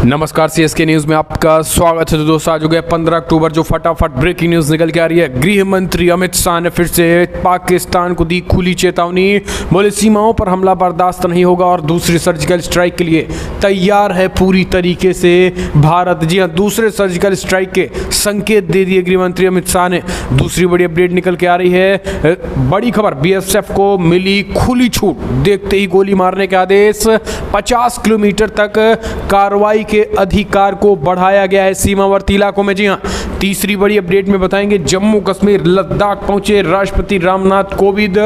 नमस्कार, CSK news में आपका स्वागत है। तो दोस्तों, आज हो गया 15 अक्टूबर, जो फटाफट ब्रेकिंग न्यूज़ निकल के आ रही है। गृह मंत्री अमित शाह ने फिर से पाकिस्तान को दी खुली चेतावनी। बोले सीमाओं पर हमला बर्दाश्त नहीं होगा और दूसरी सर्जिकल स्ट्राइक के लिए तैयार है पूरी तरीके से भारत। जी हाँ, दूसरे सर्जिकल स्ट्राइक के संकेत दे दिए गृह मंत्री अमित शाह ने। दूसरी बड़ी अपडेट निकल के आ रही है, बड़ी खबर, बीएसएफ को मिली खुली छूट, देखते ही गोली मारने के आदेश। 50 किलोमीटर तक कार्रवाई के अधिकार को बढ़ाया गया है सीमावर्ती इलाकों में। जी हाँ, तीसरी बड़ी अपडेट में बताएंगे, जम्मू कश्मीर लद्दाख पहुंचे राष्ट्रपति रामनाथ कोविंद,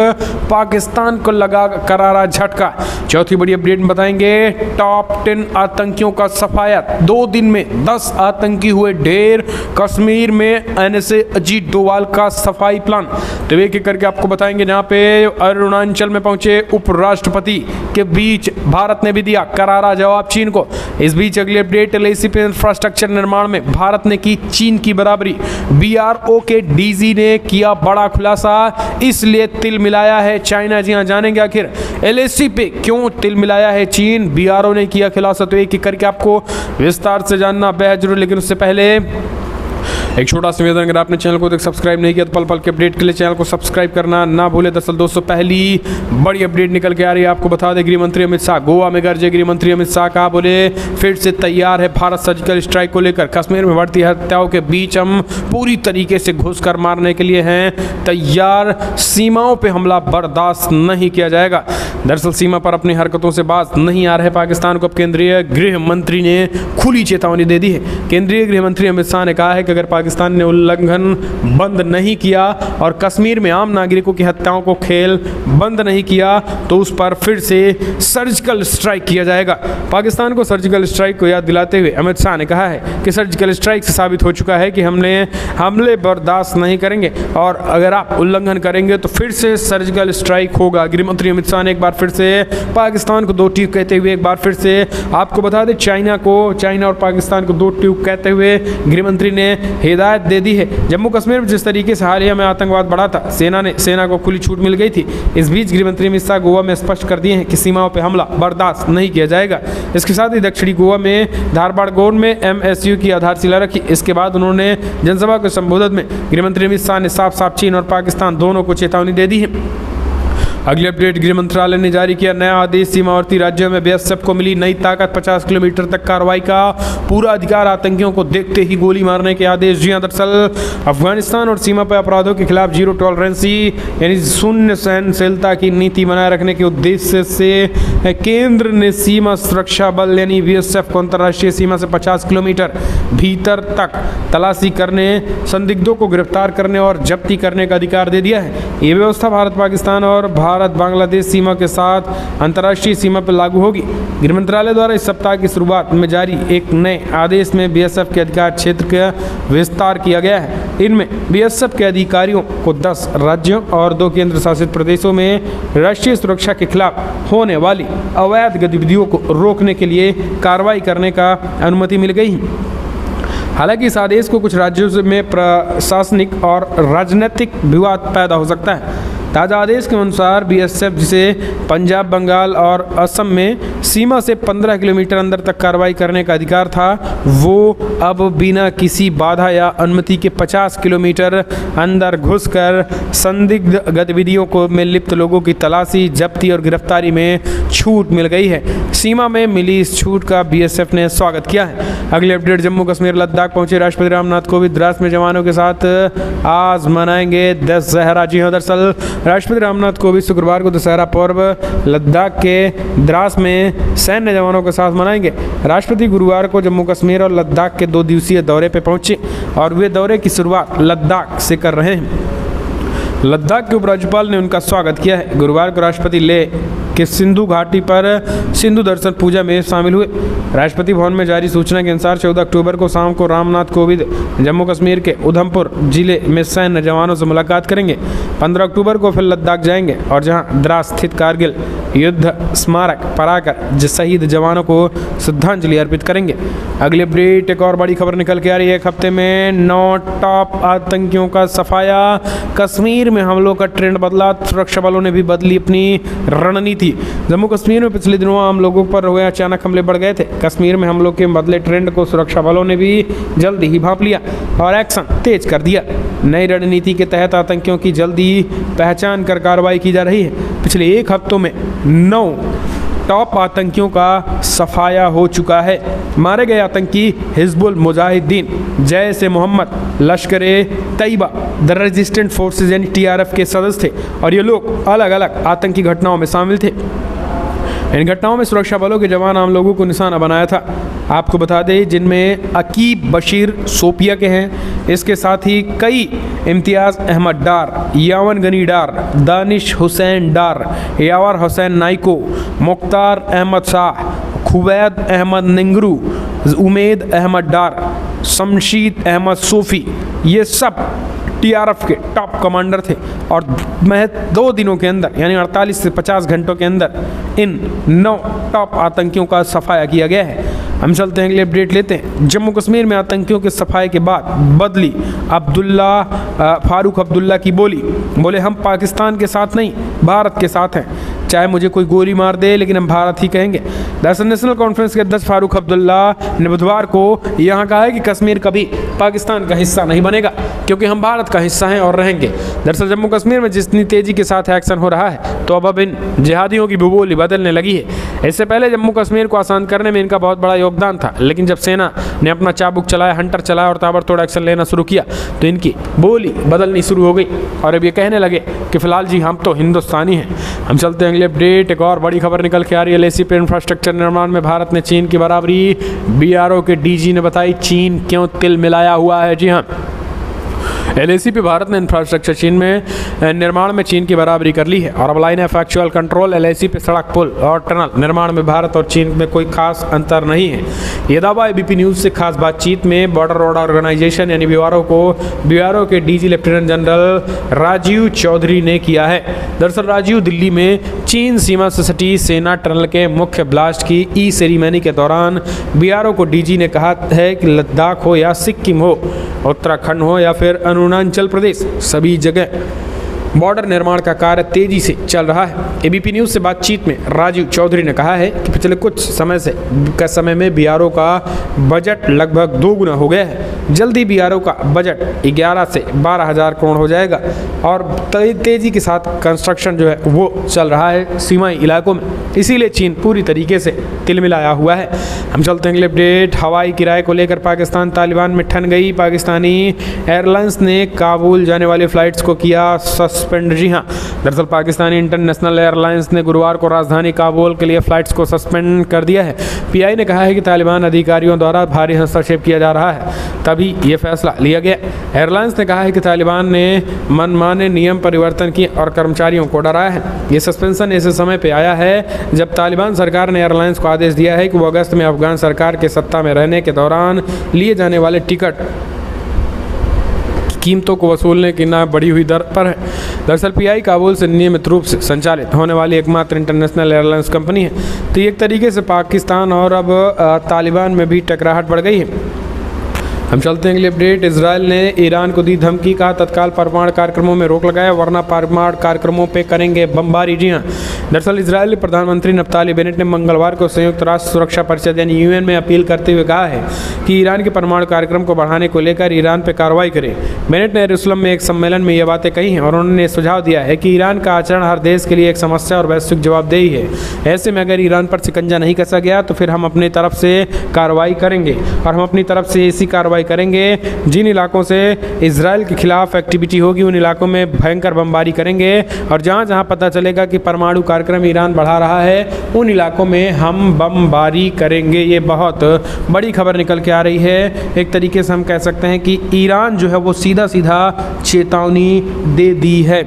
पाकिस्तान को लगा करारा झटका। चौथी बड़ी अपडेट में बताएंगे, टॉप 10 आतंकियों का सफाया, 2 दिन में 10 आतंकी हुए ढेर। कश्मीर में एनएसए अजीत डोवाल का सफाई प्लान। तो एक एक करके आपको बताएंगे। जहाँ पे अरुणाचल में पहुंचे उपराष्ट्रपति के बीच भारत ने भी दिया करारा जवाब चीन को। इस बीच अगली अपडेट, एलआईसी पे इंफ्रास्ट्रक्चर निर्माण में भारत ने की चीन की बराबरी। बीआरओ के डीजी ने किया बड़ा खुलासा, इसलिए तिल मिलाया है चाइना। जी हां, जानेंगे आखिर एलआईसी पे क्यों तिल मिलाया है चीन, बीआरओ ने किया खुलासा। तो एक एक करके आपको विस्तार से जानना बेहद जरूरी। लेकिन उससे पहले एक छोटा सा निवेदन, अगर आपने चैनल को सब्सक्राइब नहीं किया तो पल पल के अपडेट के लिए चैनल को सब्सक्राइब करना ना भूले। दरअसल दोस्तों, पहली बड़ी अपडेट निकल के आ रही है, आपको बता दें, गृह मंत्री अमित शाह गोवा में गरजे। गृह मंत्री अमित शाह कहा, बोले फिर से तैयार है भारत सर्जिकल स्ट्राइक को लेकर। कश्मीर में बढ़ती हत्याओं के बीच हम पूरी तरीके से घुसकर मारने के लिए हैं तैयार, सीमाओं पर हमला बर्दाश्त नहीं किया जाएगा। दरअसल सीमा पर अपनी हरकतों से बाज नहीं आ रहे पाकिस्तान को अब केंद्रीय गृह मंत्री ने खुली चेतावनी दे दी है। केंद्रीय गृह मंत्री अमित शाह ने कहा है कि अगर पाकिस्तान ने उल्लंघन बंद नहीं किया और कश्मीर में आम नागरिकों की हत्याओं को खेल बंद नहीं किया तो उस पर फिर से सर्जिकल स्ट्राइक किया जाएगा। पाकिस्तान को सर्जिकल स्ट्राइक को याद दिलाते हुए अमित शाह ने कहा है कि सर्जिकल स्ट्राइक से साबित हो चुका है कि हमले बर्दाश्त नहीं करेंगे और अगर आप उल्लंघन करेंगे तो फिर से सर्जिकल स्ट्राइक होगा। गृह मंत्री अमित शाह ने एक बार फिर से पाकिस्तान को 2 ट्वीट कहते हुए एक बार फिर से आपको बता दें, चाइना और पाकिस्तान को 2 ट्वीट कहते हुए गृह मंत्री ने हिदायत दे दी है। जम्मू कश्मीर में जिस तरीके से हाल ही में आतंकवाद बढ़ा था, सेना को खुली छूट मिल गई थी। इस बीच गृह मंत्री अमित शाह गोवा में स्पष्ट कर दिए हैं कि सीमाओं पर हमला बर्दाश्त नहीं किया जाएगा। इसके साथ ही दक्षिणी गोवा में धारबाड़गोन में एमएसयू की आधारशिला रखी। इसके बाद उन्होंने जनसभा को संबोधित में गृह मंत्री अमित शाह ने साफ साफ चीन और पाकिस्तान दोनों को चेतावनी दे दी है। अगली अपडेट, गृह मंत्रालय ने जारी किया नया आदेश, सीमावर्ती राज्यों में बीएसएफ को मिली नई ताकत, 50 किलोमीटर तक कार्रवाई का पूरा अधिकार, आतंकियों को देखते ही गोली मारने के आदेश। जी हां, दरअसल अफगानिस्तान और सीमा पर अपराधों के खिलाफ जीरो टॉलरेंसी यानी शून्य सहनशीलता की नीति बनाए रखने के उद्देश्य से केंद्र ने सीमा सुरक्षा बल यानी बीएसएफ को अंतर्राष्ट्रीय सीमा से 50 किलोमीटर भीतर तक तलाशी करने, संदिग्धों को गिरफ्तार करने और जब्ती करने का अधिकार दे दिया है। ये व्यवस्था भारत पाकिस्तान और भारत बांग्लादेश सीमा के साथ अंतर्राष्ट्रीय सीमा पर लागू होगी। गृह मंत्रालय द्वारा इस सप्ताह की शुरुआत में जारी एक नए आदेश में बीएसएफ के अधिकार क्षेत्र का विस्तार किया गया है। इनमें बीएसएफ के अधिकारियों को 10 राज्यों और 2 केंद्र शासित प्रदेशों में राष्ट्रीय सुरक्षा के खिलाफ होने वाली अवैध गतिविधियों को रोकने के लिए कार्रवाई करने का अनुमति मिल गई है। हालांकि इस आदेश को कुछ राज्यों में प्रशासनिक और राजनीतिक विवाद पैदा हो सकता है। ताज़ा आदेश के अनुसार बीएसएफ, जिसे पंजाब, बंगाल और असम में सीमा से 15 किलोमीटर अंदर तक कार्रवाई करने का अधिकार था, वो अब बिना किसी बाधा या अनुमति के 50 किलोमीटर अंदर घुसकर संदिग्ध गतिविधियों को में लिप्त लोगों की तलाशी, जब्ती और गिरफ्तारी में छूट मिल गई है। सीमा में मिली इस छूट का बीएसएफ ने स्वागत किया है। अगले अपडेट, जम्मू कश्मीर लद्दाख पहुंचे राष्ट्रपति रामनाथ कोविंद, द्रास में जवानों के साथ आज मनाएंगे दशहरा। जी हां, दरअसल राष्ट्रपति रामनाथ कोविंद शुक्रवार को दशहरा पर्व लद्दाख के द्रास में सैन्य जवानों के साथ मनाएंगे। राष्ट्रपति गुरुवार को जम्मू कश्मीर और लद्दाख के 2 दिवसीय दौरे पर पहुंचे और वे दौरे की शुरुआत लद्दाख से कर रहे हैं। लद्दाख के उपराज्यपाल ने उनका स्वागत किया है। गुरुवार को राष्ट्रपति लेह के सिंधु घाटी पर सिंधु दर्शन पूजा में शामिल हुए। राष्ट्रपति भवन में जारी सूचना के अनुसार 14 अक्टूबर को शाम को रामनाथ कोविंद जम्मू कश्मीर के उधमपुर जिले में सैन्य जवानों से मुलाकात करेंगे। 15 अक्टूबर को फिर लद्दाख जाएंगे और जहां द्रास स्थित कारगिल युद्ध स्मारक पर आकर शहीद जवानों को श्रद्धांजलि अर्पित करेंगे। अगले अपडेट एक और बड़ी खबर निकल के आ रही है। एक हफ्ते में 9 टॉप आतंकियों का सफाया। कश्मीर में हमलों का ट्रेंड बदला, सुरक्षा बलों ने भी बदली अपनी रणनीति। जम्मू कश्मीर में पिछले दिनों आम लोगों पर हुए अचानक हमले बढ़ गए थे। कश्मीर में हमलों के बदले ट्रेंड को सुरक्षा बलों ने भी जल्दी ही भांप लिया और एक्शन तेज कर दिया। नई रणनीति के तहत आतंकियों की जल्दी पहचान कर कार्रवाई की जा रही है। पिछले एक हफ्तों में 9 टॉप आतंकियों का सफाया हो चुका है। मारे गए आतंकी हिजबुल मुजाहिदीन, जैश ए मोहम्मद, लश्कर ए तैयबा, द रेजिस्टेंट फोर्सेज यानी TRF के सदस्य थे और ये लोग अलग अलग आतंकी घटनाओं में शामिल थे। इन घटनाओं में सुरक्षा बलों के जवान आम लोगों को निशाना बनाया था। आपको बता दें जिनमें अकीब बशीर सोपिया के हैं। इसके साथ ही कई इम्तियाज़ अहमद डार, यावन गनी डार, दानिश हुसैन डार, यावर हुसैन नाइको, मुख्तार अहमद शाह, खुवैद अहमद निंगरू, उमेद अहमद डार, शमशीद अहमद सूफ़ी, ये सब TRF के टॉप कमांडर थे और महज 2 दिनों के अंदर यानी 48 से 50 घंटों के अंदर इन 9 टॉप आतंकियों का सफाया किया गया है। हम चलते हैं अगले अपडेट लेते हैं। जम्मू कश्मीर में आतंकियों के सफाए के बाद बदली फारूक अब्दुल्ला की बोली। बोले हम पाकिस्तान के साथ नहीं, भारत के साथ हैं। चाहे मुझे कोई गोली मार दे लेकिन हम भारत ही कहेंगे। दरअसल नेशनल कॉन्फ्रेंस के अध्यक्ष फारूक अब्दुल्ला ने बुधवार को यहाँ कहा है कि कश्मीर कभी पाकिस्तान का हिस्सा नहीं बनेगा क्योंकि हम भारत का हिस्सा हैं और रहेंगे। दरअसल जम्मू कश्मीर में जितनी तेजी के साथ एक्शन हो रहा है तो अब इन जिहादियों की बोली बदलने लगी है। इससे पहले जम्मू कश्मीर को आसान करने में इनका बहुत बड़ा योगदान था, लेकिन जब सेना ने अपना चाबुक चलाया, हंटर चलाया और ताबड़तोड़ एक्शन लेना शुरू किया तो इनकी बोली बदलनी शुरू हो गई और अब ये कहने लगे कि फिलहाल जी हम तो हिंदुस्तानी हैं। हम चलते हैं अगले अपडेट। एक और बड़ी खबर निकल के आ रही है। LAC पे इंफ्रास्ट्रक्चर निर्माण में भारत ने चीन की बराबरी। BRO के DG ने बताई चीन क्यों तिल मिलाया हुआ है। जी हाँ, LAC पे भारत ने इंफ्रास्ट्रक्चर चीन में निर्माण में चीन की बराबरी कर ली है और अब line of actual control LAC पे सड़क, पुल और टनल निर्माण में भारत और चीन में कोई खास अंतर नहीं है। ये दावा ABP न्यूज़ से खास बातचीत में बॉर्डर रोड ऑर्गेनाइजेशन यानी BRO के DG lieutenant general Rajeev Chaudhary ने किया है। दरअसल राजीव दिल्ली में चीन सीमा से सटी सेना टनल के मुख्य ब्लास्ट की सेरेमनी के दौरान BRO को DG ने कहा है कि लद्दाख हो या सिक्किम हो, उत्तराखंड हो या फिर अरुणाचल प्रदेश, सभी जगह बॉर्डर निर्माण का कार्य तेजी से चल रहा है। ABP न्यूज़ से बातचीत में राजीव चौधरी ने कहा है कि पिछले कुछ समय में BRO का बजट लगभग 2 गुना हो गया है। जल्दी BRO का बजट 11 से 12 हज़ार करोड़ हो जाएगा और तेज़ी के साथ कंस्ट्रक्शन जो है वो चल रहा है सीमाई इलाकों में, इसीलिए चीन पूरी तरीके से तिलमिलाया हुआ है। हम चलते हैं अगले अपडेट। हवाई किराए को लेकर पाकिस्तान तालिबान में ठन गई। पाकिस्तानी एयरलाइंस ने काबुल जाने वाली फ़्लाइट्स को किया सस्पेंड। जी हाँ, दरअसल पाकिस्तानी इंटरनेशनल एयरलाइंस ने गुरुवार को राजधानी काबुल के लिए फ़्लाइट्स को सस्पेंड कर दिया है। PI ने कहा है कि तालिबान अधिकारियों द्वारा भारी हस्तक्षेप किया जा रहा है, तभी ये फैसला लिया गया। एयरलाइंस ने कहा है कि तालिबान ने मनमाने नियम परिवर्तन किए और कर्मचारियों को डराया है। ये सस्पेंशन ऐसे समय पे आया है जब तालिबान सरकार ने एयरलाइंस को आदेश दिया है कि वो अगस्त में अफगान सरकार के सत्ता में रहने के दौरान लिए जाने वाले टिकट कीमतों को वसूलने की ना बढ़ी हुई दर पर है। दरअसल PI काबुल से नियमित रूप से संचालित होने वाली एकमात्र इंटरनेशनल एयरलाइंस कंपनी है। तो एक तरीके से पाकिस्तान और अब तालिबान में भी टकराहट बढ़ गई है। हम चलते हैं अगले अपडेट। इजराइल ने ईरान को दी धमकी, कहा तत्काल परमाणु कार्यक्रमों में रोक लगाया वरना परमाणु कार्यक्रमों पे करेंगे बमबारी। जी हाँ, दरअसल इजरायली प्रधानमंत्री नफ्ताली बेनेट ने मंगलवार को संयुक्त राष्ट्र सुरक्षा परिषद यानी UN में अपील करते हुए कहा है कि ईरान के परमाणु कार्यक्रम को बढ़ाने को लेकर ईरान पर कार्रवाई करे। बेनेट ने यरूशलेम में एक सम्मेलन में ये बातें कही हैं और उन्होंने सुझाव दिया है कि ईरान का आचरण हर देश के लिए एक समस्या और वैश्विक जवाबदेही है। ऐसे में अगर ईरान पर शिकंजा नहीं कसा गया तो फिर हम अपनी तरफ से कार्रवाई करेंगे और हम अपनी तरफ से ऐसी कार्रवाई करेंगे जिन इलाकों से इजराइल के खिलाफ एक्टिविटी होगी उन इलाकों में भयंकर बमबारी करेंगे और जहां जहां पता चलेगा कि परमाणु कार्यक्रम ईरान बढ़ा रहा है उन इलाकों में हम बमबारी करेंगे। ये बहुत बड़ी खबर निकल के आ रही है। एक तरीके से हम कह सकते हैं कि ईरान जो है वो सीधा सीधा चेतावनी दे दी है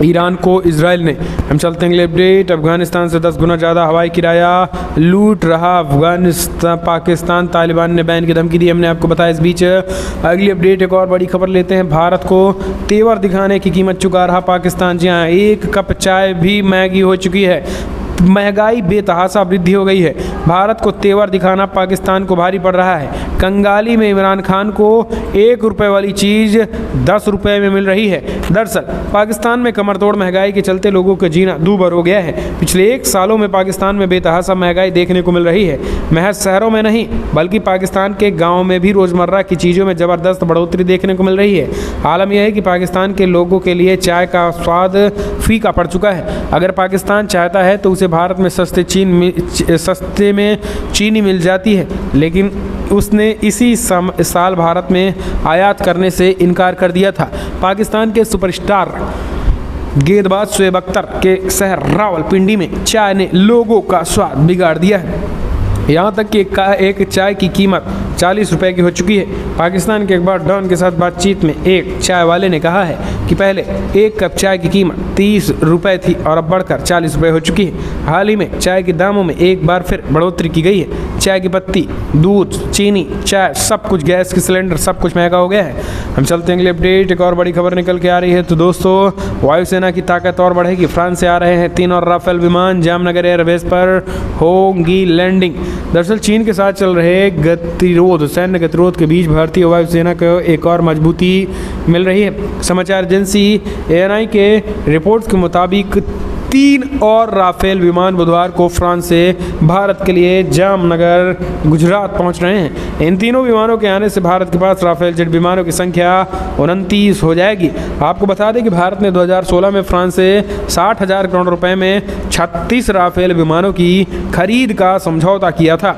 ईरान को इजराइल ने। हम चलते हैं अगले अपडेट। अफगानिस्तान से 10 गुना ज़्यादा हवाई किराया लूट रहा पाकिस्तान, तालिबान ने बैन की धमकी दी। हमने आपको बताया। इस बीच अगली अपडेट एक और बड़ी खबर लेते हैं। भारत को तेवर दिखाने की कीमत चुका रहा पाकिस्तान। जी हाँ, 1 कप चाय भी महंगी हो चुकी है। महंगाई बेतहाशा वृद्धि हो गई है। भारत को तेवर दिखाना पाकिस्तान को भारी पड़ रहा है। कंगाली में इमरान खान को 1 रुपये वाली चीज़ 10 रुपये में मिल रही है। दरअसल पाकिस्तान में कमरतोड़ महंगाई के चलते लोगों का जीना दूभर हो गया है। पिछले 1 सालों में पाकिस्तान में बेतहाशा महंगाई देखने को मिल रही है। महज शहरों में नहीं बल्कि पाकिस्तान के गाँव में भी रोज़मर्रा की चीज़ों में ज़बरदस्त बढ़ोतरी देखने को मिल रही है। आलम यह है कि पाकिस्तान के लोगों के लिए चाय का स्वाद फीका पड़ चुका है। अगर पाकिस्तान चाहता है तो उसे भारत में सस्ते में चीनी मिल जाती है, लेकिन उसने इसी साल भारत में आयात करने से इनकार कर दिया था। पाकिस्तान के सुपरस्टार गेंदबाज शोएब अख्तर के शहर रावलपिंडी में चाय ने लोगों का स्वाद बिगाड़ दिया है। यहाँ तक कि एक चाय की कीमत 40 रुपये की हो चुकी है। पाकिस्तान के अखबार डॉन के साथ बातचीत में एक चाय वाले ने कहा है कि पहले 1 कप चाय की कीमत 30 रुपये थी और अब बढ़कर 40 रुपये हो चुकी है। हाल ही में चाय के दामों में एक बार फिर बढ़ोतरी की गई है। चाय की पत्ती, दूध, चीनी, चाय, सब कुछ, गैस के सिलेंडर, सब कुछ महंगा हो गया है। हम चलते हैं अगले अपडेट। एक और बड़ी खबर निकल के आ रही है। तो दोस्तों, वायुसेना की ताकत और बढ़ेगी। फ्रांस से आ रहे हैं 3 और राफेल विमान। जामनगर एयरबेस पर होगी लैंडिंग। दरअसल चीन के साथ चल रहे सैन्य गतिरोध के बीच भारतीय वायुसेना को एक और मजबूती मिल रही है। समाचार एजेंसी ANI के रिपोर्ट्स के मुताबिक 3 और राफेल विमान बुधवार को फ्रांस से भारत के लिए जामनगर गुजरात पहुंच रहे हैं। इन तीनों विमानों के आने से भारत के पास राफेल जेट विमानों की संख्या 29 हो जाएगी। आपको बता दें कि भारत ने 2016 में फ्रांस से 60,000 करोड़ रुपए में 36 राफेल विमानों की खरीद का समझौता किया था।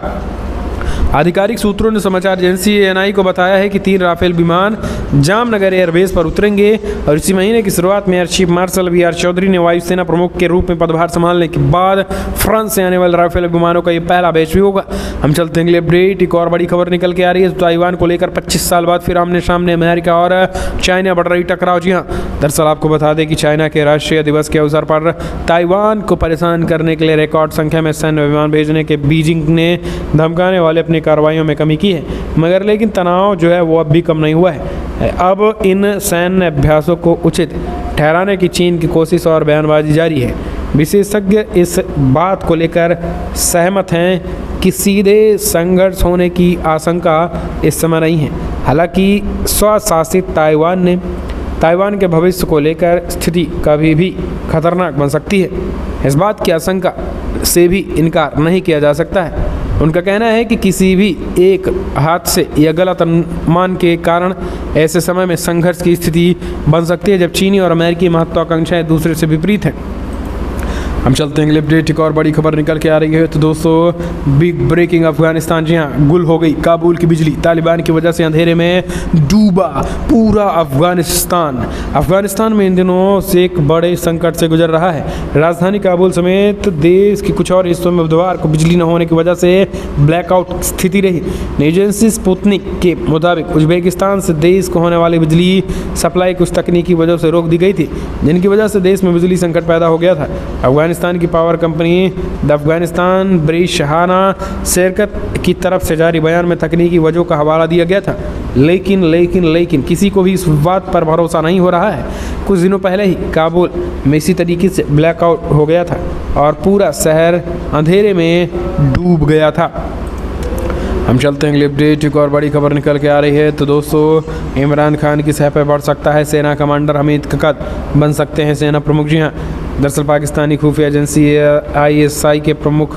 आधिकारिक सूत्रों ने समाचार एजेंसी ANI को बताया है कि 3 राफेल विमान जामनगर एयरबेस पर उतरेंगे और इसी महीने की शुरुआत में air chief marshal BR Chaudhary ने वायुसेना प्रमुख के रूप में पदभार संभालने के बाद फ्रांस से आने वाले राफेल विमानों का ये पहला बैच भी होगा। हम चलते हैं अगले अपडेट। एक और बड़ी खबर निकल के आ रही है। ताइवान को लेकर 25 साल बाद फिर आमने सामने अमेरिका और चाइना बढ़ रही टकराव। जी हाँ, दरअसल आपको बता दें कि चाइना के राष्ट्रीय दिवस के अवसर पर ताइवान को परेशान करने के लिए रिकॉर्ड संख्या में सैन्य विमान भेजने के बीजिंग ने धमकाने वाले अपनी कार्रवाइयों में कमी की है, मगर लेकिन तनाव जो है वो अब भी कम नहीं हुआ है। अब इन सैन्य अभ्यासों को उचित ठहराने की चीन की कोशिश और बयानबाजी जारी है। विशेषज्ञ इस बात को लेकर सहमत हैं कि सीधे संघर्ष होने की आशंका इस समय नहीं है। हालांकि स्वशासित ताइवान के भविष्य को लेकर स्थिति कभी भी खतरनाक बन सकती है। इस बात की आशंका से भी इनकार नहीं किया जा सकता है। उनका कहना है कि किसी भी एक हादसे या गलत अनुमान के कारण ऐसे समय में संघर्ष की स्थिति बन सकती है जब चीनी और अमेरिकी महत्वाकांक्षाएं दूसरे से विपरीत हैं। हम चलते हैं अगले अपडेट। एक और बड़ी खबर निकल के आ रही है। तो दोस्तों, बिग ब्रेकिंग अफगानिस्तान। जी हाँ, गुल हो गई काबुल की बिजली। तालिबान की वजह से अंधेरे में डूबा पूरा अफगानिस्तान में इन दिनों से एक बड़े संकट से गुजर रहा है। राजधानी काबुल समेत देश के कुछ और हिस्सों में बुधवार को बिजली न होने की वजह से ब्लैकआउट स्थिति रही। एजेंसी स्पुतनिक के मुताबिक उज्बेकिस्तान से देश को होने वाली बिजली सप्लाई कुछ तकनीकी वजह से रोक दी गई थी, जिनकी वजह से देश में बिजली संकट पैदा हो गया था। अफगानिस्तान की पावर कंपनी द अफगानिस्तान ब्रिशहाना शेरकत की तरफ से जारी बयान में तकनीकी वजहों का हवाला दिया गया था, लेकिन किसी को भी इस बात पर भरोसा नहीं हो रहा है। कुछ दिनों पहले ही काबुल में इसी तरीके से ब्लैकआउट हो गया था और पूरा शहर अंधेरे में डूब गया था। हम चलते हैं अगले अपडेट। एक और बड़ी खबर निकल के आ रही है। तो दोस्तों, इमरान खान की सह पर बढ़ सकता है सेना कमांडर, हमीद ककद बन सकते हैं सेना प्रमुख। जी हाँ, दरअसल पाकिस्तानी खुफिया एजेंसी ISI के प्रमुख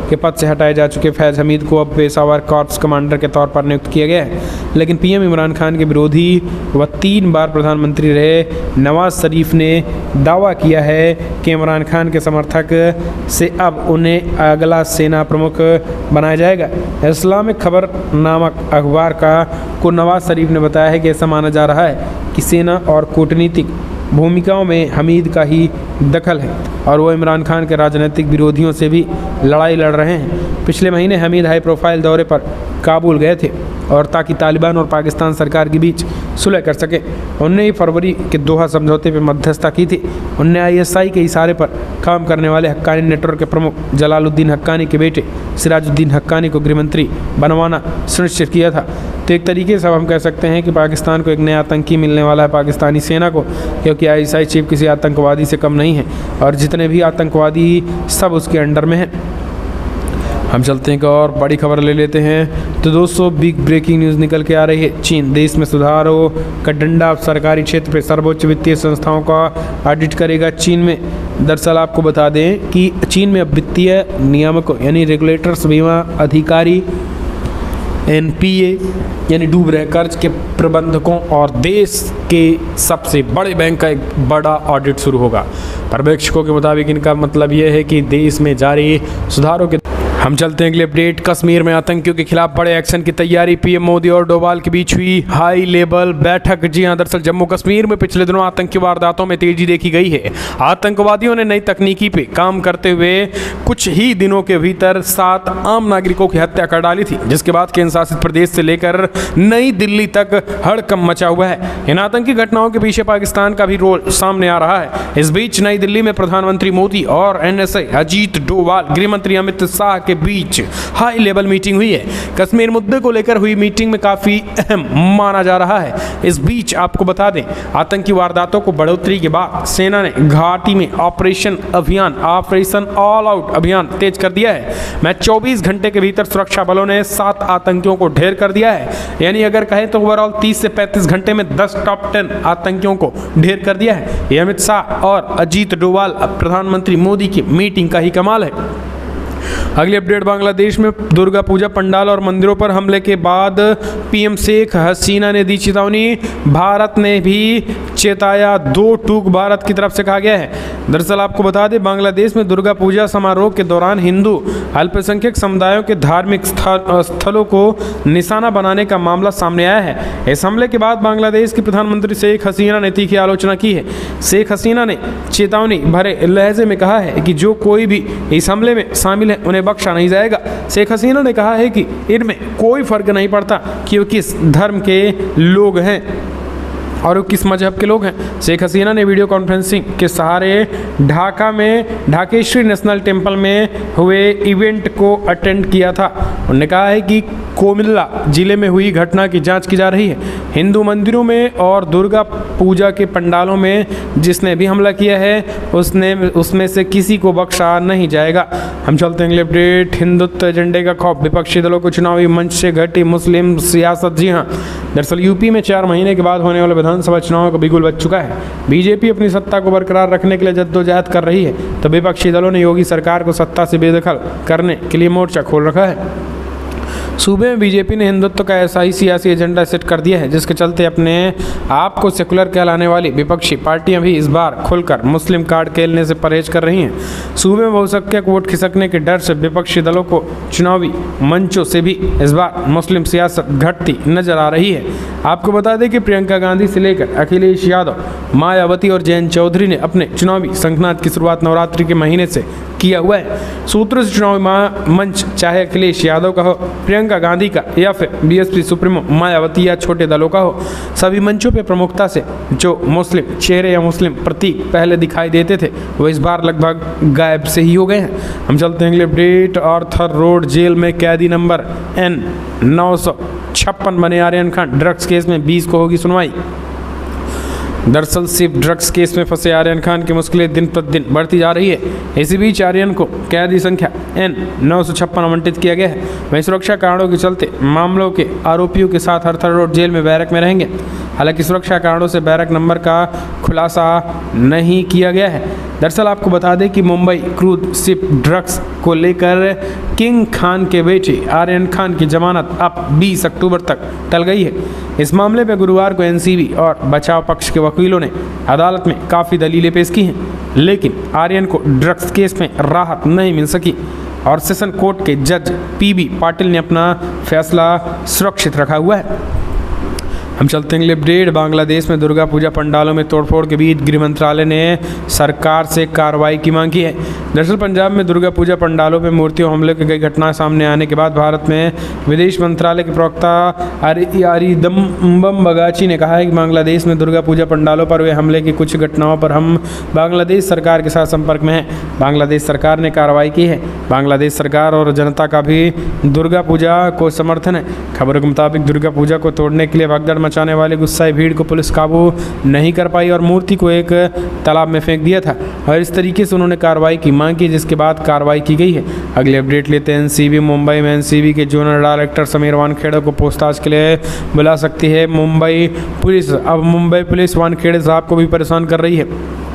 के पद से हटाए जा चुके फैज़ हमीद को अब पेशावर कॉर्प्स कमांडर के तौर पर नियुक्त किया गया है। लेकिन PM इमरान खान के विरोधी व 3 बार प्रधानमंत्री रहे नवाज शरीफ ने दावा किया है कि इमरान खान के समर्थक से अब उन्हें अगला सेना प्रमुख बनाया जाएगा। इस्लामिक खबर नामक अखबार को नवाज शरीफ ने बताया है कि ऐसा माना जा रहा है कि सेना और कूटनीतिक भूमिकाओं में हमीद का ही दखल है और वो इमरान खान के राजनीतिक विरोधियों से भी लड़ाई लड़ रहे हैं। पिछले महीने हमीद हाई प्रोफाइल दौरे पर काबुल गए थे और ताकि तालिबान और पाकिस्तान सरकार के बीच सुलह कर सके। उन्होंने ही फरवरी के दोहा समझौते पर मध्यस्थता की थी। उनने ISI के इशारे पर काम करने वाले हक्कानी नेटवर्क के प्रमुख जलालुद्दीन हक्कानी के बेटे सिराजुद्दीन हक्कानी को गृहमंत्री बनवाना सुनिश्चित किया था। तो एक तरीके से अब हम कह सकते हैं कि पाकिस्तान को एक नया आतंकी मिलने वाला है, पाकिस्तानी सेना को, क्योंकि ISI चीफ किसी आतंकवादी से कम नहीं है और जितने भी आतंकवादी सब उसके अंडर में हैं। हम चलते हैं और बड़ी खबर ले लेते हैं। तो दोस्तों बिग ब्रेकिंग न्यूज़ निकल के आ रही है। चीन देश में सुधारों का डंडा अब सरकारी क्षेत्र पर सर्वोच्च वित्तीय संस्थाओं का ऑडिट करेगा। चीन में दरअसल आपको बता दें कि चीन में अब वित्तीय नियामकों यानी रेगुलेटर्स, बीमा अधिकारी, NPA यानी डूब रहे कर्ज के प्रबंधकों और देश के सबसे बड़े बैंक का एक बड़ा ऑडिट शुरू होगा। पर्यवेक्षकों के मुताबिक इनका मतलब यह है कि देश में जारी सुधारों के हम चलते हैं अगले अपडेट। कश्मीर में आतंकियों के खिलाफ बड़े एक्शन की तैयारी। PM मोदी और डोभाल के बीच हुई हाई लेवल बैठक। जी हां, दरअसल जम्मू कश्मीर में पिछले दिनों आतंकी वारदातों में तेजी देखी गई है। आतंकवादियों ने नई तकनीकी पे काम करते हुए कुछ ही दिनों के भीतर 7 आम नागरिकों की हत्या कर डाली थी, जिसके बाद केंद्र शासित प्रदेश से लेकर नई दिल्ली तक हड़कंप मचा हुआ है। इन आतंकी घटनाओं के पीछे पाकिस्तान का भी रोल सामने आ रहा है। इस बीच नई दिल्ली में प्रधानमंत्री मोदी और NSA अजीत डोभाल, गृहमंत्री अमित शाह के बीच हाई लेवल मीटिंग हुई है। कश्मीर मुद्दे को लेकर हुई मीटिंग में काफी अहम माना जा रहा है। इस बीच आपको बता दें, आतंकी वारदातों को बढ़ोतरी के बाद सेना ने घाटी में ऑपरेशन ऑल आउट अभियान तेज कर दिया है। मैं 24 घंटे के भीतर सुरक्षा बलों ने 7 आतंकियों को ढेर कर दिया है। यानी अगर कहें तो ओवरऑल 30 से 35 घंटे में 10 टॉप 10 आतंकियों को ढेर कर दिया है। ये अमित शाह और अजीत डोभाल प्रधानमंत्री मोदी की मीटिंग का ही कमाल है। अगली अपडेट, बांग्लादेश में दुर्गा पूजा पंडाल और मंदिरों पर हमले के बाद PM शेख हसीना ने दी चेतावनी। भारत ने भी चेताया, 2 टूक भारत की तरफ से कहा गया है। दरअसल आपको बता दें, बांग्लादेश में दुर्गा पूजा समारोह के दौरान हिंदू अल्पसंख्यक समुदायों के धार्मिक स्थलों को निशाना बनाने का मामला सामने आया है। इस हमले के बाद बांग्लादेश की प्रधानमंत्री शेख हसीना ने तीखी आलोचना की है। शेख हसीना ने चेतावनी भरे लहजे में कहा है कि जो कोई भी इस हमले में शामिल है उन्हें बख्शा नहीं जाएगा। शेख हसीना ने कहा है कि इनमें कोई फर्क नहीं पड़ता कि वो किस धर्म के लोग हैं और वो किस मजहब के लोग हैं। शेख हसीना ने वीडियो कॉन्फ्रेंसिंग के सहारे ढाका में ढाकेश्वरी नेशनल टेम्पल में हुए इवेंट को अटेंड किया था। उन्होंने कहा है कि कोमिल्ला जिले में हुई घटना की जांच की जा रही है। हिंदू मंदिरों में और दुर्गा पूजा के पंडालों में जिसने भी हमला किया है उसमें से किसी को बख्शा नहीं जाएगा। हम चलते हैं अगले अपडेट। हिंदुत्व एजेंडे का खौफ, विपक्षी दलों को चुनावी मंच से घटी मुस्लिम सियासत। जी हाँ, दरअसल यूपी में 4 महीने के बाद होने वाले विधानसभा चुनाव का बिगुल बज चुका है। बीजेपी अपनी सत्ता को बरकरार रखने के लिए जद्दोजहद कर रही है, तो विपक्षी दलों ने योगी सरकार को सत्ता से बेदखल करने के लिए मोर्चा खोल रखा है। सूबे में बीजेपी ने हिंदुत्व का ऐसा ही सियासी एजेंडा सेट कर दिया है, जिसके चलते अपने आप को सेकुलर कहलाने वाली विपक्षी पार्टियां भी इस बार खुलकर मुस्लिम कार्ड खेलने से परहेज कर रही हैं। सूबे में बहुसंख्यक वोट खिसकने के डर से विपक्षी दलों को चुनावी मंचों से भी इस बार मुस्लिम सियासत घटती नजर आ रही है। आपको बता दें कि प्रियंका गांधी से लेकर अखिलेश यादव, मायावती और जयंत चौधरी ने अपने चुनावी संगठन की शुरुआत नवरात्रि के महीने से किया हुआ है। सूत्रों से चुनावी मंच चाहे अखिलेश यादव का हो, प्रियंका गांधी का या फिर BSP सुप्रीमो मायावती या छोटे दलों का हो, सभी मंचों पर प्रमुखता से जो मुस्लिम चेहरे या मुस्लिम प्रतीक पहले दिखाई देते थे वो इस बार लगभग गायब से ही हो गए हैं। हम चलते हैं अगले अपडेट। आर्थर रोड जेल में कैदी नंबर N956 बने आर्यन खान, ड्रग्स केस में 20 को होगी सुनवाई। दरअसल सिर्फ ड्रग्स केस में फंसे आर्यन खान की मुश्किलें दिन प्रतिदिन बढ़ती जा रही है। इसी बीच आर्यन को कैदी संख्या N956 आवंटित किया गया है। वहीं सुरक्षा कारणों के चलते मामलों के आरोपियों के साथ आर्थर रोड जेल में बैरक में रहेंगे। हालांकि सुरक्षा कारणों से बैरक नंबर का खुलासा नहीं किया गया है। दरअसल आपको बता दें कि मुंबई क्रूज शिप ड्रग्स को लेकर किंग खान के बेटे आर्यन खान की जमानत अब 20 अक्टूबर तक टल गई है। इस मामले में गुरुवार को NCB और बचाव पक्ष के वकीलों ने अदालत में काफ़ी दलीलें पेश की हैं, लेकिन आर्यन को ड्रग्स केस में राहत नहीं मिल सकी और सेशन कोर्ट के जज PB पाटिल ने अपना फैसला सुरक्षित रखा हुआ है। हम चलते हैं अगले अपडेट। बांग्लादेश में दुर्गा पूजा पंडालों में तोड़फोड़ के बीच गृह मंत्रालय ने सरकार से कार्रवाई की मांग की है। दरअसल पंजाब में दुर्गा पूजा पंडालों में मूर्तियों हमले की कई घटनाएं सामने आने के बाद भारत में विदेश मंत्रालय के प्रवक्ता अरिदम्बम बगाची ने कहा है कि बांग्लादेश में दुर्गा पूजा पंडालों पर हुए हमले की कुछ घटनाओं पर हम बांग्लादेश सरकार के साथ संपर्क में हैं। बांग्लादेश सरकार ने कार्रवाई की है। बांग्लादेश सरकार और जनता का भी दुर्गा पूजा को समर्थन है। खबरों के मुताबिक दुर्गा पूजा को तोड़ने के लिए भगदड़ मचाने वाले गुस्साई भीड़ को पुलिस काबू नहीं कर पाई और मूर्ति को एक तालाब में फेंक दिया था और इस तरीके से उन्होंने कार्रवाई की मांग की, जिसके बाद कार्रवाई की गई है। अगले अपडेट लेते हैं। एनसीबी मुंबई में एनसीबी के जोनल डायरेक्टर समीर वानखेड़े को पूछताछ के लिए बुला सकती है मुंबई पुलिस। अब मुंबई पुलिस वानखेड़े साहब को भी परेशान कर रही है।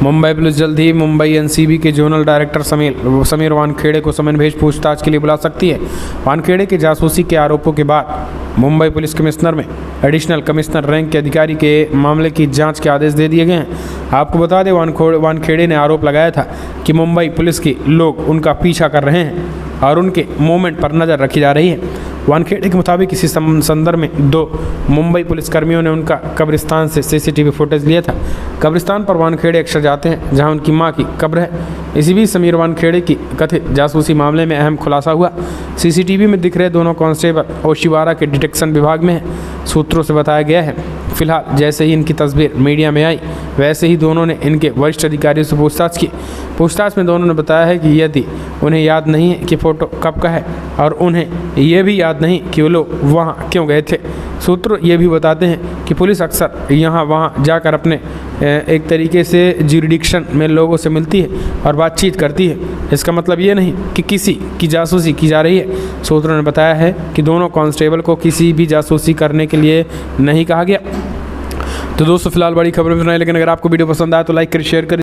मुंबई पुलिस जल्द ही मुंबई एनसीबी के जोनल डायरेक्टर समीर वानखेड़े को समन भेज पूछताछ के लिए बुला सकती है। वानखेड़े के जासूसी के आरोपों के बाद मुंबई पुलिस कमिश्नर में एडिशनल कमिश्नर रैंक के अधिकारी के मामले की जांच के आदेश दे दिए गए हैं। आपको बता दें, वानखेड़े ने आरोप लगाया था कि मुंबई पुलिस के लोग उनका पीछा कर रहे हैं और उनके मूवमेंट पर नज़र रखी जा रही है। वानखेड़े के मुताबिक इसी संदर्भ में 2 मुंबई पुलिसकर्मियों ने उनका कब्रिस्तान से सीसीटीवी फुटेज लिया था। कब्रिस्तान पर वानखेड़े अक्सर जाते हैं जहां उनकी मां की कब्र है। इसी बीच समीर वानखेड़े की कथित जासूसी मामले में अहम खुलासा हुआ। सीसीटीवी में दिख रहे दोनों कांस्टेबल ओशिवारा के डिटेक्शन विभाग में हैं। सूत्रों से बताया गया है फिलहाल जैसे ही इनकी तस्वीर मीडिया में आई वैसे ही दोनों ने इनके वरिष्ठ अधिकारियों से पूछताछ की। पूछताछ में दोनों ने बताया है कि यदि उन्हें याद नहीं है कि फ़ोटो कब का है और उन्हें ये भी याद नहीं कि वो लोग वहाँ क्यों गए थे। सूत्र ये भी बताते हैं कि पुलिस अक्सर यहाँ वहाँ जाकर अपने एक तरीके से ज्यूरिडिक्शन में लोगों से मिलती है और बातचीत करती है। इसका मतलब ये नहीं कि किसी की जासूसी की जा रही है। सूत्रों ने बताया है कि दोनों कांस्टेबल को किसी भी जासूसी करने के लिए नहीं कहा गया। तो दोस्तों फिलहाल बड़ी खबर में सुनाई, लेकिन अगर आपको वीडियो पसंद आए तो लाइक करें, शेयर करें।